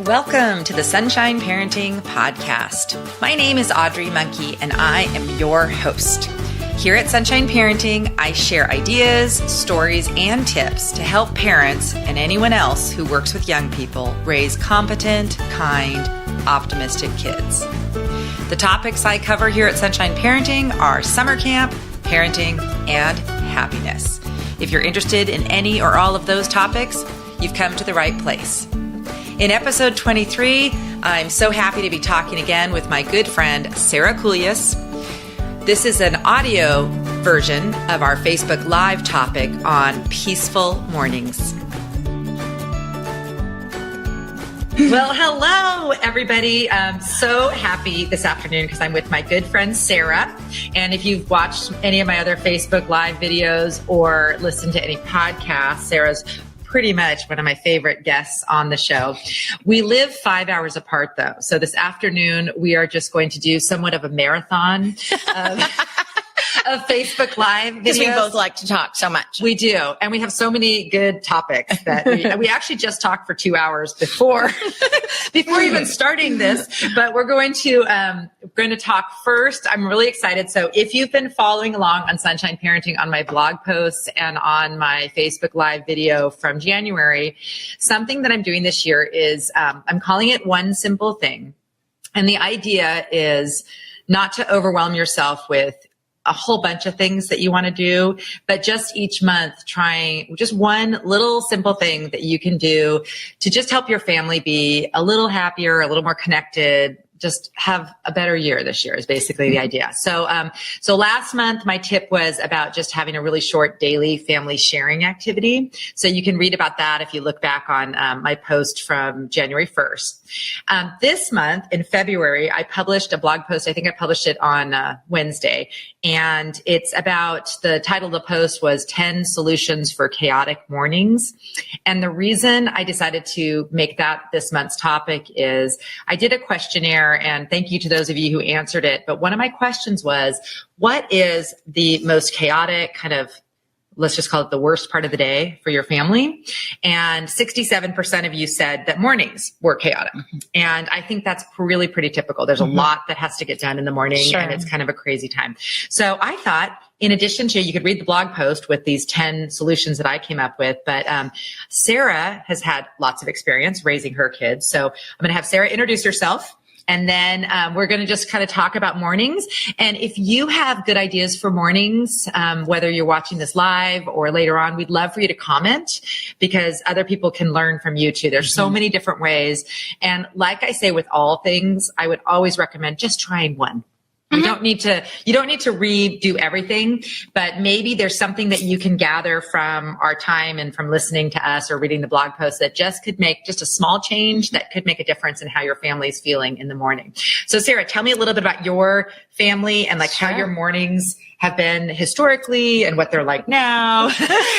Welcome to the Sunshine Parenting Podcast. My name is Audrey Monkey, and I am your host. Here at Sunshine Parenting, I share ideas, stories, and tips to help parents and anyone else who works with young people raise competent, kind, optimistic kids. The topics I cover here at Sunshine Parenting are summer camp, parenting, and happiness. If you're interested in any or all of those topics, you've come to the right place. In episode 23, I'm so happy to be talking again with my good friend, Sara Kuljis. This is an audio version of our Facebook Live topic on peaceful mornings. Well, hello, everybody. I'm so happy this afternoon because I'm with my good friend, Sara. And if you've watched any of my other Facebook Live videos or listened to any podcasts, Sara's pretty much one of my favorite guests on the show. We live 5 hours apart, though. So this afternoon, we are just going to do somewhat of a marathon of Facebook Live videos. Because we both like to talk so much. We do. And we have so many good topics that we actually just talked for 2 hours before even starting this. But we're going to talk first. I'm really excited. So if you've been following along on Sunshine Parenting on my blog posts and on my Facebook Live video from January, something that I'm doing this year is I'm calling it One Simple Thing. And the idea is not to overwhelm yourself with a whole bunch of things that you want to do, but just each month trying just one little simple thing that you can do to just help your family be a little happier, a little more connected, just have a better year this year is basically the idea. So last month, my tip was about just having a really short daily family sharing activity. So you can read about that if you look back on my post from January 1st. This month in February, I published a blog post. I think I published it on Wednesday. And it's about, the title of the post was 10 Solutions for Chaotic Mornings. And the reason I decided to make that this month's topic is I did a questionnaire, and thank you to those of you who answered it. But one of my questions was, what is the most chaotic kind of, let's just call it the worst part of the day for your family? And 67% of you said that mornings were chaotic. Mm-hmm. And I think that's really pretty typical. There's a lot that has to get done in the morning, sure, and it's kind of a crazy time. So I thought, in addition to, you could read the blog post with these 10 solutions that I came up with, but Sara has had lots of experience raising her kids. So I'm going to have Sara introduce herself. And then we're going to just kind of talk about mornings. And if you have good ideas for mornings, whether you're watching this live or later on, we'd love for you to comment because other people can learn from you too. There's so many different ways. And like I say with all things, I would always recommend just trying one. You don't need to redo everything, but maybe there's something that you can gather from our time and from listening to us or reading the blog post that just could make just a small change that could make a difference in how your family's feeling in the morning. So Sara, tell me a little bit about your family and how your mornings have been historically and what they're like now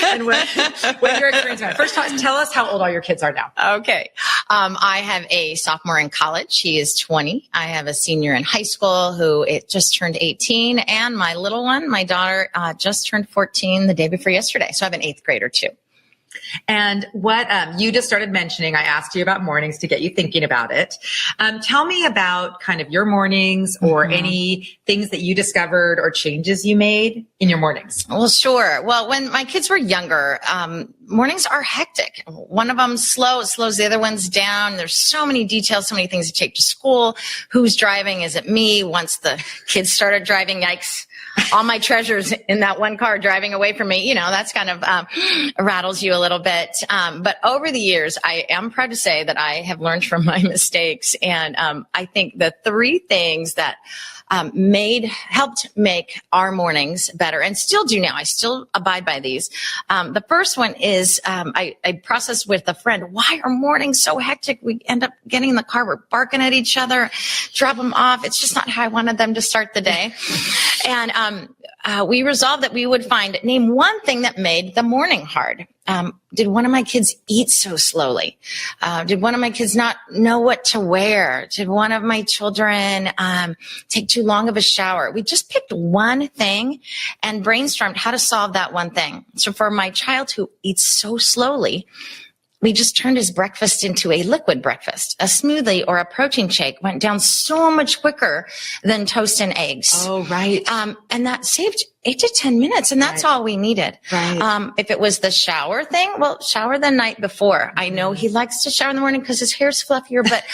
and what your experience is. First, tell us how old all your kids are now. Okay. I have a sophomore in college. He is 20. I have a senior in high school who it just turned 18. And my little one, my daughter, just turned 14 the day before yesterday. So I have an 8th grader too. And what you just started mentioning, I asked you about mornings to get you thinking about it. Tell me about kind of your mornings or any things that you discovered or changes you made in your mornings. Well, sure. Well, when my kids were younger, mornings are hectic. One of them slows the other ones down. There's so many details, so many things to take to school. Who's driving? Is it me? Once the kids started driving, yikes. All my treasures in that one car driving away from me, that's kind of rattles you a little bit. But over the years, I am proud to say that I have learned from my mistakes. And I think the 3 things that helped make our mornings better and still do now. I still abide by these. The first one is I processed with a friend, why are mornings so hectic? We end up getting in the car, we're barking at each other, drop them off. It's just not how I wanted them to start the day. And we resolved that we would name one thing that made the morning hard. Did one of my kids eat so slowly? Did one of my kids not know what to wear? Did one of my children take too long of a shower? We just picked one thing and brainstormed how to solve that one thing. So for my child who eats so slowly, we just turned his breakfast into a liquid breakfast. A smoothie or a protein shake went down so much quicker than toast and eggs. Oh, right. And that saved 8 to 10 minutes. And that's all we needed. Right. If it was the shower thing, well, shower the night before. I know he likes to shower in the morning because his hair's fluffier, but,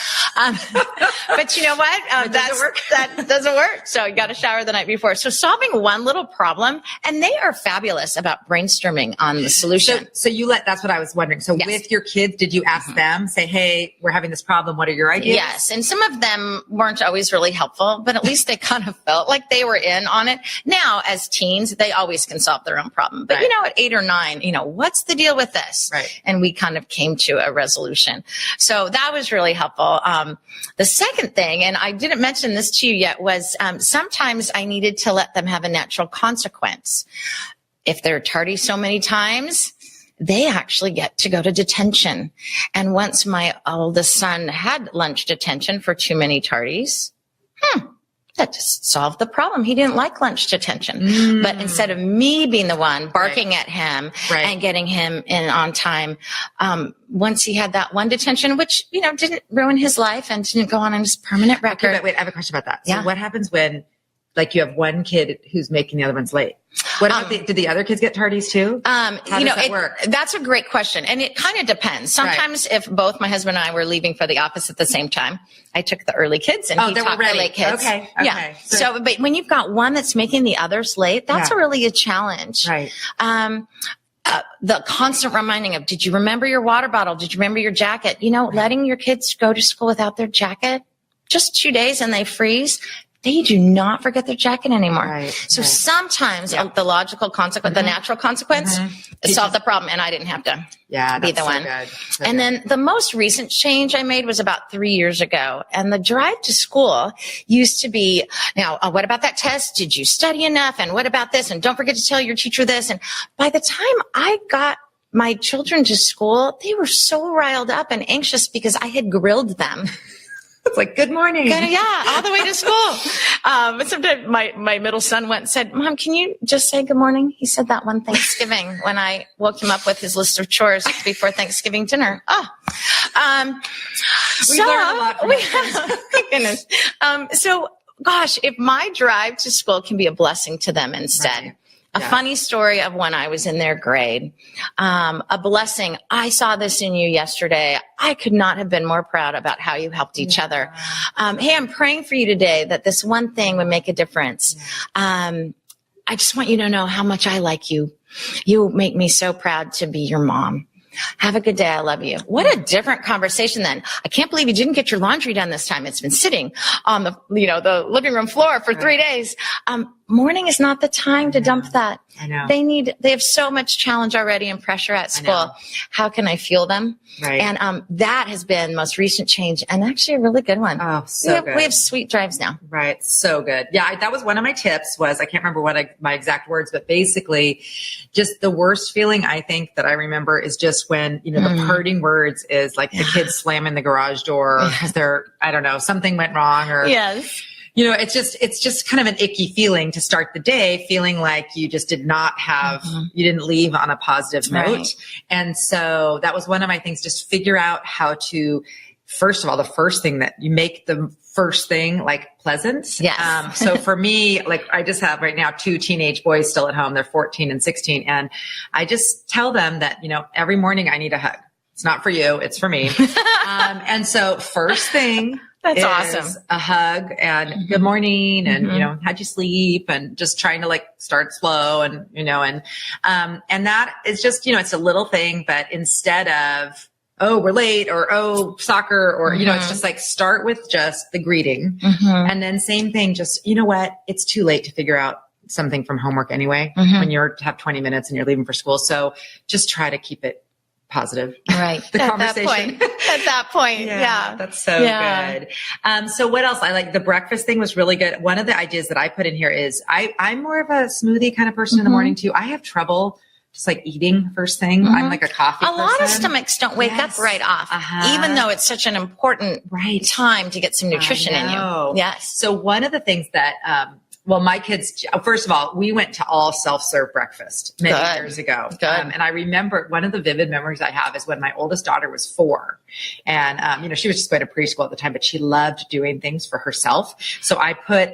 but you know what? That doesn't work. So you got to shower the night before. So solving one little problem, and they are fabulous about brainstorming on the solution. So that's what I was wondering. So with your kids, did you ask them, say, hey, we're having this problem. What are your ideas? Yes. And some of them weren't always really helpful, but at least they kind of felt like they were in on it. Now, as teens, they always can solve their own problem. But, at 8 or 9, what's the deal with this? Right. And we kind of came to a resolution. So that was really helpful. The second thing, and I didn't mention this to you yet, was sometimes I needed to let them have a natural consequence. If they're tardy so many times, they actually get to go to detention. And once my oldest son had lunch detention for too many tardies, that just solved the problem. He didn't like lunch detention. But instead of me being the one barking at him and getting him in on time, once he had that one detention, which, didn't ruin his life and didn't go on his permanent record. Okay, but wait, I have a question about that. So what happens when, you have one kid who's making the other ones late? What about did the other kids get tardies too? How does that work? That's a great question. And it kind of depends. Sometimes if both my husband and I were leaving for the office at the same time, I took the early kids and he took the late kids. Okay. Yeah. So, but when you've got one that's making the others late, that's really a challenge. Right. The constant reminding of, did you remember your water bottle? Did you remember your jacket? Letting your kids go to school without their jacket, just 2 days and they freeze. They do not forget their jacket anymore. Right, so sometimes the logical consequence, the natural consequence, solved the problem, and I didn't have to be the one. And then the most recent change I made was about 3 years ago, and the drive to school used to be, now, what about that test? Did you study enough? And what about this? And don't forget to tell your teacher this. And by the time I got my children to school, they were so riled up and anxious because I had grilled them. It's like, good morning. All the way to school. Sometimes my middle son went and said, Mom, can you just say good morning? He said that one Thanksgiving when I woke him up with his list of chores before Thanksgiving dinner. We learned a lot from thank goodness. So gosh, if my drive to school can be a blessing to them instead. Right. A funny story of when I was in their grade. A blessing. I saw this in you yesterday. I could not have been more proud about how you helped each other. Hey, I'm praying for you today that this one thing would make a difference. I just want you to know how much I like you. You make me so proud to be your mom. Have a good day. I love you. What a different conversation then. I can't believe you didn't get your laundry done this time. It's been sitting on the living room floor for 3 days. Morning is not the time to dump that. I know. They have so much challenge already and pressure at school. How can I fuel them? Right. And that has been the most recent change and actually a really good one. Oh, so good. We have sweet drives now. Right. So good. Yeah. That was one of my tips I can't remember my exact words, but basically just the worst feeling I think that I remember is just when, the parting words is like the kids slamming the garage door because I don't know, something went wrong or. Yes. It's just kind of an icky feeling to start the day, feeling like you just did not have, you didn't leave on a positive note. Right. And so that was one of my things, just figure out how to, first of all, the first thing that you make the first thing pleasant. Yes. So for me, I just have right now 2 teenage boys still at home. They're 14 and 16. And I just tell them that, every morning I need a hug. It's not for you. It's for me. And so first thing, that's awesome. A hug and good morning and, how'd you sleep and just trying to start slow and, and that is just, it's a little thing, but instead of, oh, we're late or, oh, soccer or, it's just start with just the greeting. And then same thing, just, you know what? It's too late to figure out something from homework anyway, when have 20 minutes and you're leaving for school. So just try to keep it positive. Right. The conversation. At that point. Yeah. That's so good. So what else? I like the breakfast thing was really good. One of the ideas that I put in here is I'm more of a smoothie kind of person in the morning too. I have trouble just eating first thing. I'm like a coffee person. A lot of stomachs don't wake up right off, even though it's such an important time to get some nutrition in you. Yes. So one of the things that, Well, my kids, first of all, we went to all self-serve breakfast many Good. years ago. Good. And I remember one of the vivid memories I have is when my oldest daughter was 4. And, she was just going to preschool at the time, but she loved doing things for herself. So I put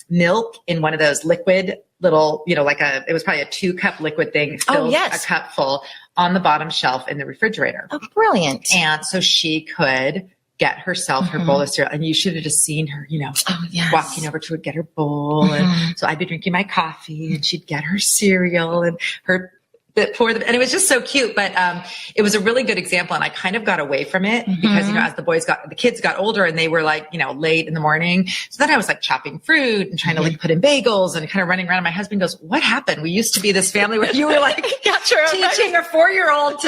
milk in one of those liquid little, it was probably a 2-cup liquid thing, filled a cup full on the bottom shelf in the refrigerator. Oh, brilliant. And so she could get herself her bowl of cereal. And you should have just seen her, walking over to get her bowl. And so I'd be drinking my coffee and she'd get her cereal and and it was just so cute. But it was a really good example. And I kind of got away from it because, as the kids got older and they were late in the morning. So then I was chopping fruit and trying to put in bagels and kind of running around. And my husband goes, what happened? We used to be this family where you were teaching a 4-year-old to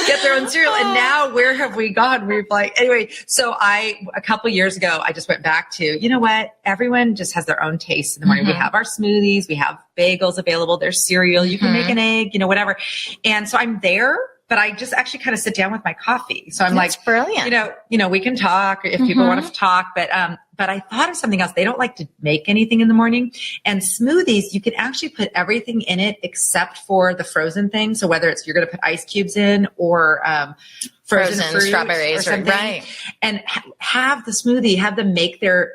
get their own cereal. And now where have we gone? Anyway, so a couple years ago, I just went back to, what? Everyone just has their own taste in the morning. We have our smoothies, we have bagels available, there's cereal, you can make an egg, whatever. And so I'm there, but I just actually kind of sit down with my coffee. So I'm That's brilliant. We can talk if people want to talk, but I thought of something else. They don't like to make anything in the morning, and smoothies, you can actually put everything in it except for the frozen thing. So whether it's, you're going to put ice cubes in or, frozen fruit strawberries or something, right. And have the smoothie, have them make their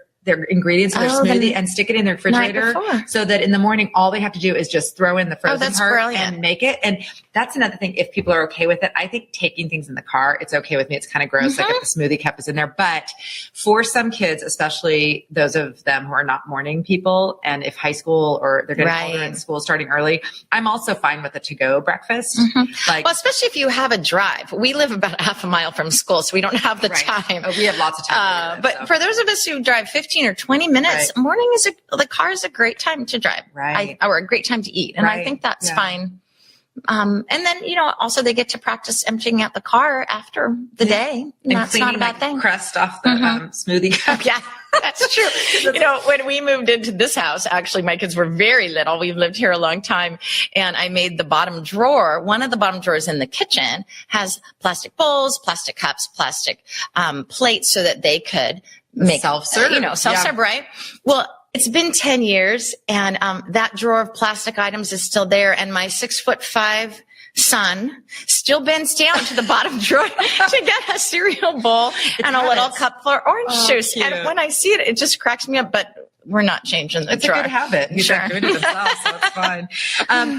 ingredients in their smoothie and stick it in their refrigerator so that in the morning, all they have to do is just throw in the frozen part and make it. And that's another thing. If people are okay with it, I think taking things in the car, it's okay with me. It's kind of gross. Like if the smoothie cup is in there, but for some kids, especially those of them who are not morning people, and if high school or they're getting older and school starting early, I'm also fine with a to-go breakfast. Well, especially if you have a drive. We live about half a mile from school, so we don't have the time. Oh, we have lots of time. But for those of us who drive 15 or 20 minutes, morning the car is a great time to drive, or a great time to eat. And I think that's fine. And then, also they get to practice emptying out the car after the day. And that's not a bad thing. Crust off the smoothie cup. Yeah, that's true. When we moved into this house, actually, my kids were very little. We've lived here a long time. And I made the bottom drawer. One of the bottom drawers in the kitchen has plastic bowls, plastic cups, plastic plates so that they could make self-serve, right? Well, it's been 10 years and that drawer of plastic items is still there. And my 6'5" son still bends down to the bottom drawer to get a cereal bowl and a little cup full of orange juice. Cute. And when I see it, it just cracks me up. But we're not changing the drawer. It's a good habit. He's not doing it himself, so it's fine.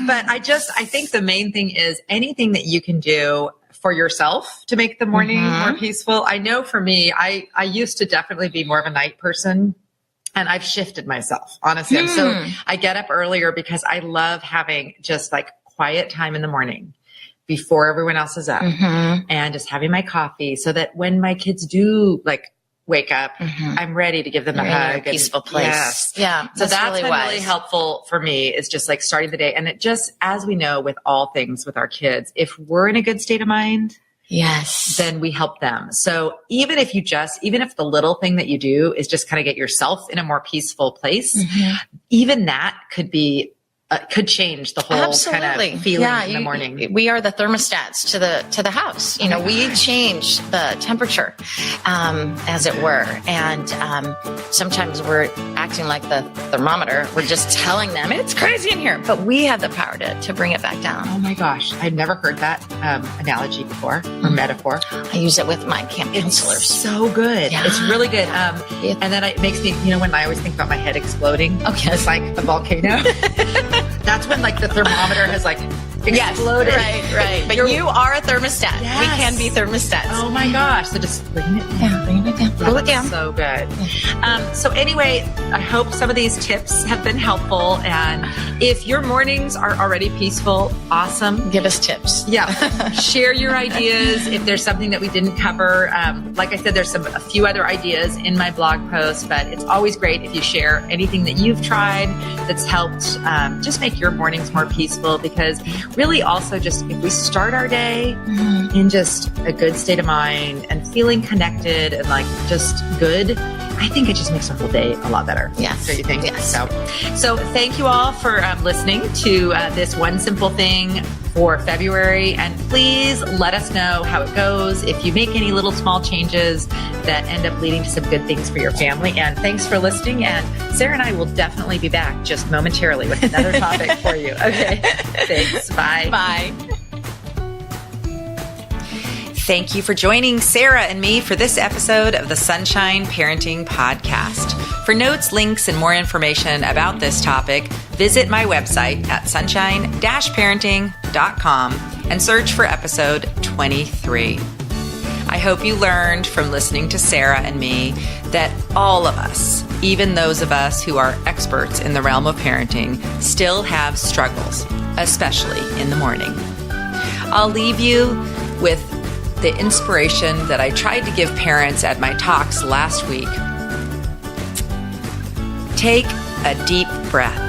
But I think the main thing is anything that you can do for yourself to make the morning more peaceful. I know for me, I used to definitely be more of a night person. And I've shifted myself, honestly. So I get up earlier because I love having just quiet time in the morning before everyone else is up and just having my coffee so that when my kids do wake up, I'm ready to give them a hug. A peaceful place. Yes. Yeah. So that's been really helpful for me is just starting the day. And it just, as we know with all things with our kids, if we're in a good state of mind, then we help them. So even if the little thing that you do is just kind of get yourself in a more peaceful place, even that could change the whole kind of feeling in the morning. We are the thermostats to the house. We change the temperature, as it were. And sometimes we're acting like the thermometer. We're just telling them it's crazy in here, but we have the power to bring it back down. Oh my gosh. I'd never heard that analogy before or metaphor. I use it with my camp counselors. So good. Yeah. It's really good. And then it makes me, when I always think about my head exploding, it's like a volcano. That's when the thermometer has exploded. Yes, right. But you are a thermostat. Yes. We can be thermostats. Oh my gosh. So just bring it down. Pull it down. So good. So anyway, I hope some of these tips have been helpful. And if your mornings are already peaceful, awesome. Give us tips. Yeah. Share your ideas. If there's something that we didn't cover, like I said, there's a few other ideas in my blog post, but it's always great if you share anything that you've tried that's helped just make your mornings more peaceful, because really also just if we start our day in just a good state of mind and feeling connected and just good, I think it just makes our whole day a lot better. Yes. So you think? Yes. So thank you all for listening to this one simple thing for February. And please let us know how it goes. If you make any little small changes that end up leading to some good things for your family. And thanks for listening. And Sarah and I will definitely be back just momentarily with another topic for you. Okay. Thanks. Bye. Bye. Thank you for joining Sarah and me for this episode of the Sunshine Parenting Podcast. For notes, links, and more information about this topic, visit my website at sunshine-parenting.com and search for episode 23. I hope you learned from listening to Sarah and me that all of us, even those of us who are experts in the realm of parenting, still have struggles, especially in the morning. I'll leave you with the inspiration that I tried to give parents at my talks last week. Take a deep breath.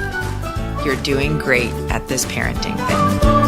You're doing great at this parenting thing.